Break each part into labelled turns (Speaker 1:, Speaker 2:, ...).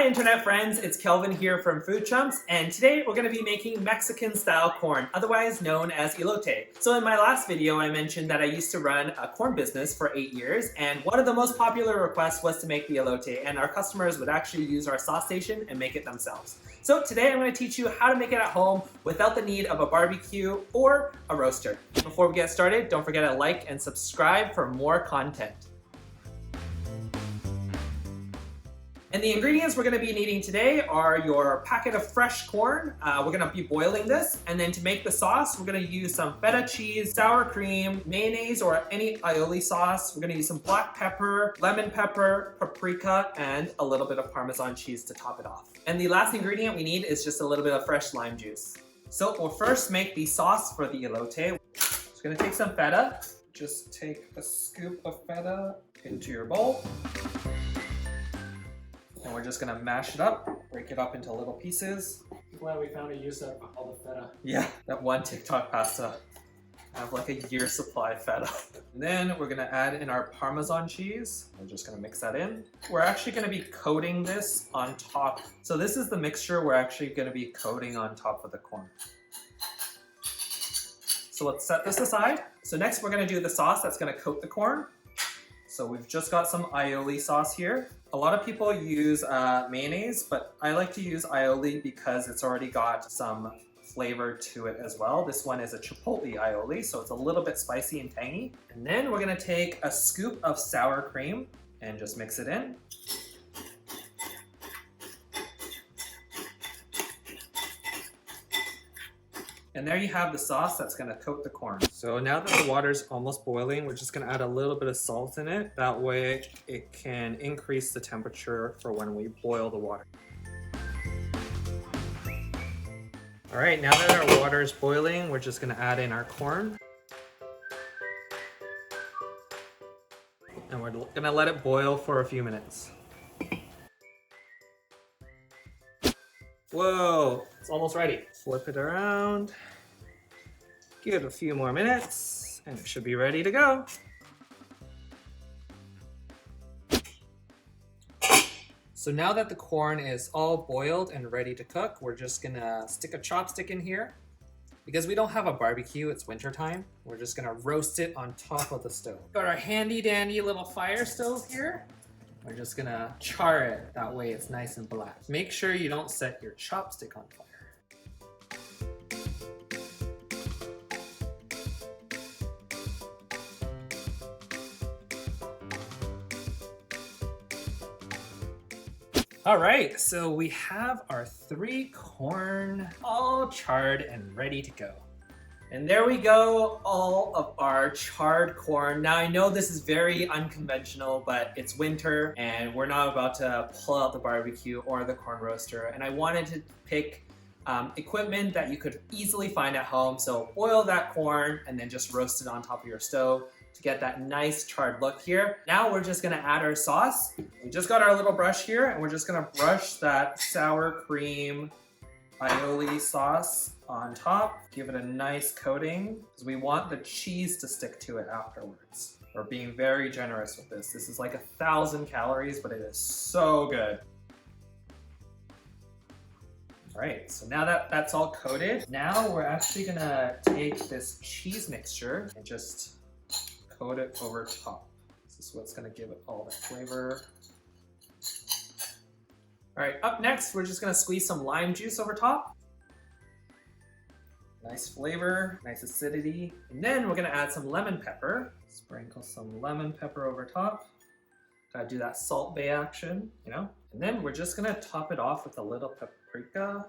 Speaker 1: Hi internet friends, it's Kelvin here from Food Chumps, and today we're going to be making Mexican style corn, otherwise known as elote. So in my last video I mentioned that I used to run a corn business for 8 years, and one of the most popular requests was to make the elote, and our customers would actually use our sauce station and make it themselves. So today I'm going to teach you how to make it at home without the need of a barbecue or a roaster. Before we get started, don't forget to like and subscribe for more content. And the ingredients we're going to be needing today are your packet of fresh corn. We're going to be boiling this, and then to make the sauce, we're going to use some feta cheese, sour cream, mayonnaise, or any aioli sauce. We're going to use some black pepper, lemon pepper, paprika, and a little bit of Parmesan cheese to top it off. And the last ingredient we need is just a little bit of fresh lime juice. So we'll first make the sauce for the elote. Just going to take some feta. Just take a scoop of feta into your bowl. And we're just gonna mash it up, break it up into little pieces.
Speaker 2: I'm glad we found a use of all the feta.
Speaker 1: Yeah, that one TikTok pasta. I have like a year's supply of feta. And then we're gonna add in our Parmesan cheese. We're just gonna mix that in. We're actually gonna be coating this on top. So this is the mixture we're actually gonna be coating on top of the corn. So let's set this aside. So next we're gonna do the sauce that's gonna coat the corn. So we've just got some aioli sauce here. A lot of people use mayonnaise, but I like to use aioli because it's already got some flavor to it as well. This one is a chipotle aioli, so it's a little bit spicy and tangy. And then we're gonna take a scoop of sour cream and just mix it in. And there you have the sauce that's gonna coat the corn. So now that the water's almost boiling, we're just gonna add a little bit of salt in it. That way it can increase the temperature for when we boil the water. All right, now that our water is boiling, we're just gonna add in our corn. And we're gonna let it boil for a few minutes. Whoa, it's almost ready. Flip it around, give it a few more minutes, and it should be ready to go. So now that the corn is all boiled and ready to cook, we're just gonna stick a chopstick in here. Because we don't have a barbecue, it's winter time, we're just gonna roast it on top of the stove. Got our handy dandy little fire stove here. We're just gonna char it, that way it's nice and black. Make sure you don't set your chopstick on fire. All right, so we have our 3 corn all charred and ready to go. And there we go, all of our charred corn. Now I know this is very unconventional, but it's winter and we're not about to pull out the barbecue or the corn roaster. And I wanted to pick equipment that you could easily find at home. So boil that corn and then just roast it on top of your stove to get that nice charred look here. Now we're just gonna add our sauce. We just got our little brush here and we're just gonna brush that sour cream aioli sauce on top, give it a nice coating, because we want the cheese to stick to it afterwards. We're being very generous with this. This is like 1,000 calories, but it is so good. All right, so now that that's all coated, now we're actually gonna take this cheese mixture and just coat it over top. This is what's gonna give it all the flavor. All right, up next, we're just gonna squeeze some lime juice over top. Nice flavor, nice acidity. And then we're gonna add some lemon pepper. Sprinkle some lemon pepper over top. Gotta do that Salt Bay action, you know? And then we're just gonna top it off with a little paprika.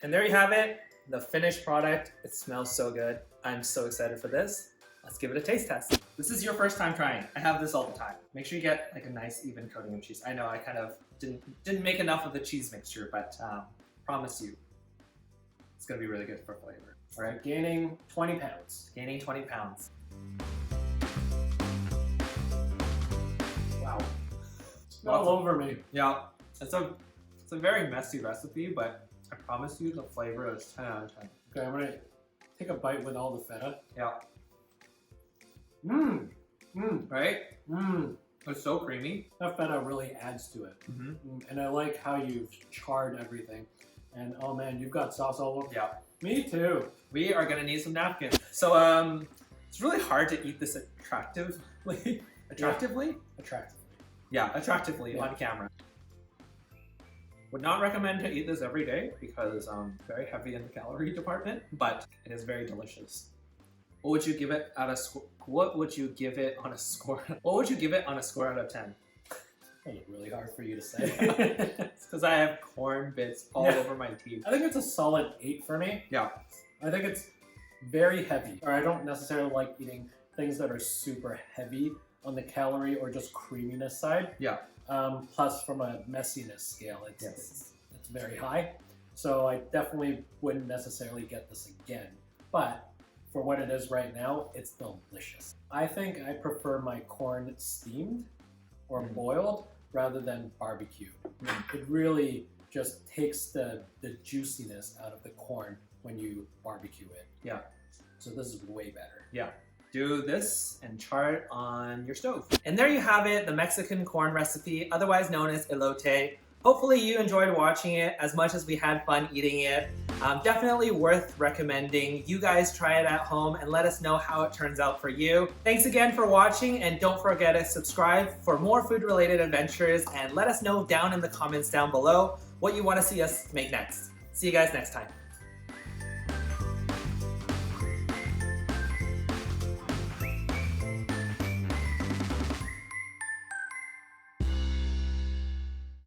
Speaker 1: And there you have it, the finished product. It smells so good. I'm so excited for this. Let's give it a taste test. This is your first time trying. I have this all the time. Make sure you get like a nice even coating of cheese. I know I kind of didn't make enough of the cheese mixture, but promise you, it's gonna be really good for flavor. All right, gaining 20 pounds. Gaining 20 pounds. Wow.
Speaker 2: It's all over me.
Speaker 1: Yeah, it's a very messy recipe, but I promise you the flavor is 10 out of 10.
Speaker 2: Okay, I'm gonna take a bite with all the feta.
Speaker 1: Yeah. right?
Speaker 2: Mmm.
Speaker 1: It's so creamy.
Speaker 2: That feta really adds to it. And I like how you've charred everything. And oh man, you've got sauce all over.
Speaker 1: Yeah.
Speaker 2: Me too.
Speaker 1: We are gonna need some napkins. So it's really hard to eat this attractively. Attractively? Yeah, attractively on camera. Would not recommend to eat this every day because very heavy in the calorie department, but it is very delicious. What would you give it at a What would you give it on a score? What would you give it on a score out of 10?
Speaker 2: That was really hard for you to say.
Speaker 1: It's because I have corn bits all over my teeth.
Speaker 2: I think it's a solid 8 for me.
Speaker 1: Yeah.
Speaker 2: I think it's very heavy. Or I don't necessarily like eating things that are super heavy on the calorie or just creaminess side.
Speaker 1: Yeah.
Speaker 2: Plus, from a messiness scale, it's very high. So I definitely wouldn't necessarily get this again. But for what it is right now, it's delicious. I think I prefer my corn steamed or boiled rather than barbecued. It really just takes the juiciness out of the corn when you barbecue it.
Speaker 1: Yeah.
Speaker 2: So this is way better.
Speaker 1: Yeah. Do this and char it on your stove. And there you have it, the Mexican corn recipe, otherwise known as elote. Hopefully you enjoyed watching it as much as we had fun eating it. Definitely worth recommending. You guys try it at home and let us know how it turns out for you. Thanks again for watching, and don't forget to subscribe for more food-related adventures, and let us know down in the comments down below what you want to see us make next. See you guys next time.